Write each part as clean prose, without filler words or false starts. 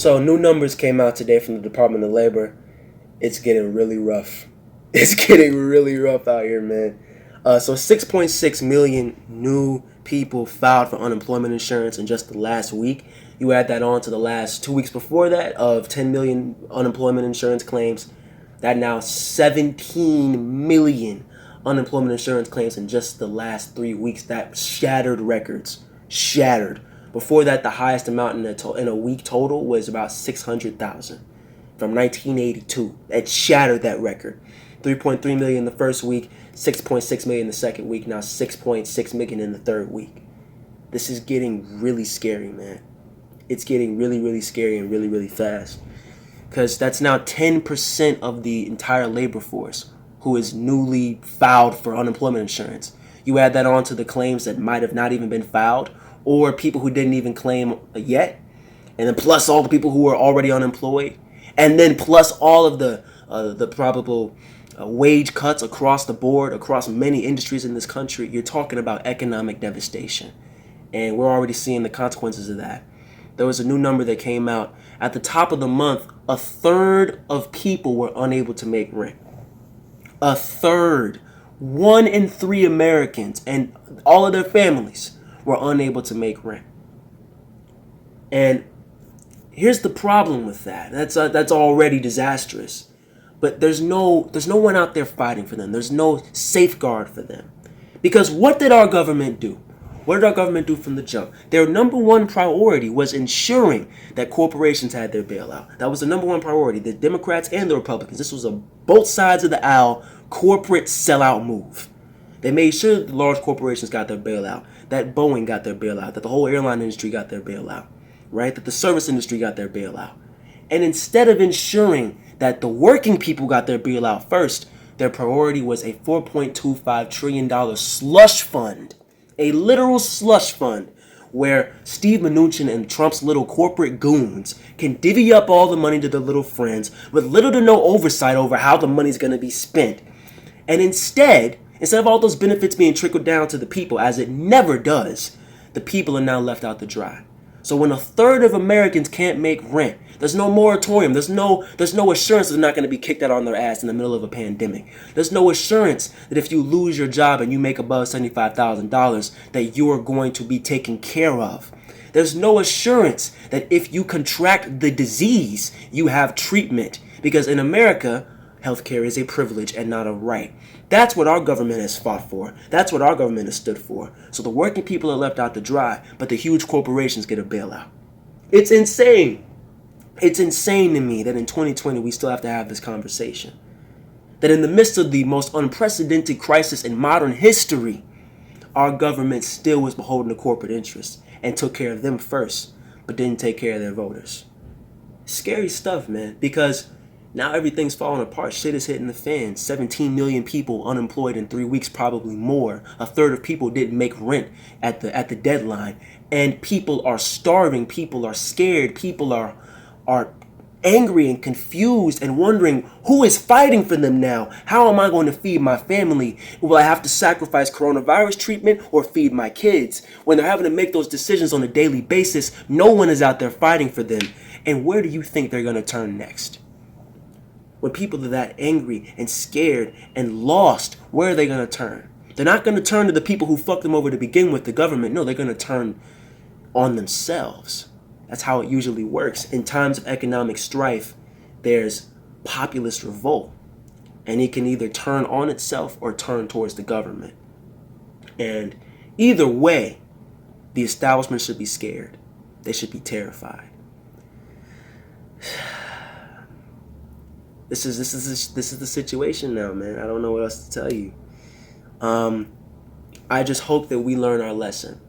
So new numbers came out today from the Department of Labor. It's getting really rough. It's getting really rough out here, man. So 6.6 million new people filed for unemployment insurance in just the last week. You add that on to the last 2 weeks before that of 10 million unemployment insurance claims. That now 17 million unemployment insurance claims in just the last 3 weeks. That shattered records. Shattered. Before that, the highest amount in a week total was about 600,000 from 1982. That shattered that record. 3.3 million the first week, 6.6 million the second week, now 6.6 million in the third week. This is getting really scary, man. It's getting really, really scary and really, really fast. Because that's now 10% of the entire labor force who is newly filed for unemployment insurance. You add that on to the claims that might have not even been filed, or people who didn't even claim yet, and then plus all the people who are already unemployed, and then plus all of the probable wage cuts across the board, across many industries in this country. You're talking about economic devastation, and we're already seeing the consequences of that. There was a new number that came out. At the top of the month, a third of people were unable to make rent. A third. 1 in 3 Americans and all of their families were unable to make rent. And here's the problem with that. That's already disastrous. But there's no one out there fighting for them. There's no safeguard for them. Because what did our government do? What did our government do from the jump? Their number one priority was ensuring that corporations had their bailout. That was the number one priority. The Democrats and the Republicans. This was a both sides of the aisle corporate sellout move. They made sure that the large corporations got their bailout, that Boeing got their bailout, that the whole airline industry got their bailout, right? That the service industry got their bailout. And instead of ensuring that the working people got their bailout first, their priority was a $4.25 trillion slush fund, a literal slush fund, where Steve Mnuchin and Trump's little corporate goons can divvy up all the money to their little friends with little to no oversight over how the money's going to be spent. And instead of all those benefits being trickled down to the people, as it never does, the people are now left out to dry. So when a third of Americans can't make rent, there's no moratorium, there's no assurance they're not going to be kicked out on their ass in the middle of a pandemic. There's no assurance that if you lose your job and you make above $75,000 that you are going to be taken care of. There's no assurance that if you contract the disease, you have treatment. Because in America, healthcare is a privilege and not a right. That's what our government has fought for. That's what our government has stood for. So the working people are left out to dry, but the huge corporations get a bailout. It's insane. It's insane to me that in 2020 we still have to have this conversation. That in the midst of the most unprecedented crisis in modern history, our government still was beholden to corporate interests and took care of them first, but didn't take care of their voters. Scary stuff, man, because now everything's falling apart. Shit is hitting the fan. 17 million people unemployed in 3 weeks, probably more. A third of people didn't make rent at the deadline. And people are starving. People are scared. People are angry and confused and wondering who is fighting for them now. How am I going to feed my family? Will I have to sacrifice coronavirus treatment or feed my kids? When they're having to make those decisions on a daily basis, no one is out there fighting for them. And where do you think they're going to turn next? When people are that angry and scared and lost, where are they going to turn? They're not going to turn to the people who fucked them over to begin with, the government. No, they're going to turn on themselves. That's how it usually works. In times of economic strife, there's populist revolt. And it can either turn on itself or turn towards the government. And either way, the establishment should be scared. They should be terrified. This is the situation now, man. I don't know what else to tell you. I just hope that we learn our lesson.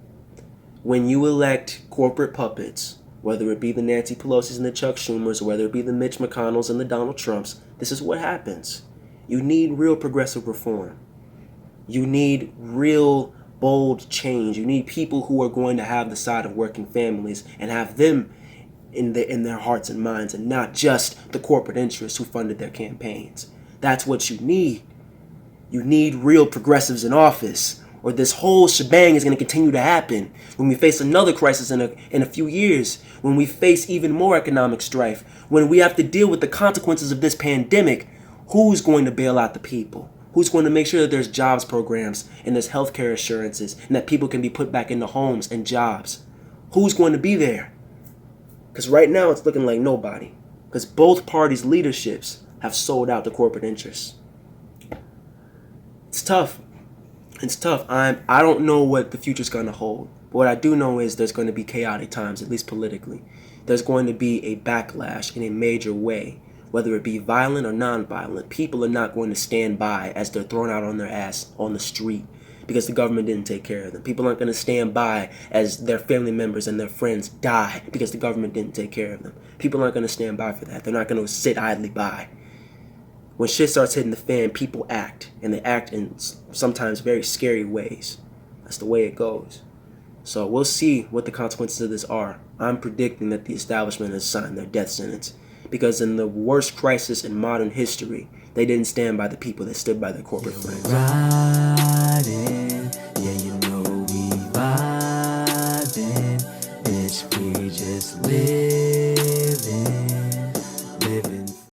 When you elect corporate puppets, whether it be the Nancy Pelosi's and the Chuck Schumers, or whether it be the Mitch McConnells and the Donald Trumps, this is what happens. You need real progressive reform. You need real bold change. You need people who are going to have the side of working families and have them in their hearts and minds, and not just the corporate interests who funded their campaigns. That's what you need. You need real progressives in office, or this whole shebang is going to continue to happen when we face another crisis in a few years, when we face even more economic strife, when we have to deal with the consequences of this pandemic. Who's going to bail out the people? Who's going to make sure that there's jobs programs and there's healthcare assurances and that people can be put back into homes and jobs? Who's going to be there? Because right now it's looking like nobody. Because both parties' leaderships have sold out to corporate interests. It's tough. It's tough. I don't know what the future's going to hold. But what I do know is there's going to be chaotic times, at least politically. There's going to be a backlash in a major way, whether it be violent or non-violent. People are not going to stand by as they're thrown out on their ass on the street because the government didn't take care of them. People aren't going to stand by as their family members and their friends die because the government didn't take care of them. People aren't going to stand by for that. They're not going to sit idly by. When shit starts hitting the fan, people act, and they act in sometimes very scary ways. That's the way it goes. So we'll see what the consequences of this are. I'm predicting that the establishment has signed their death sentence, because in the worst crisis in modern history, they didn't stand by the people, they stood by their corporate friends. Riding, yeah, you know we vibing, bitch, we just live.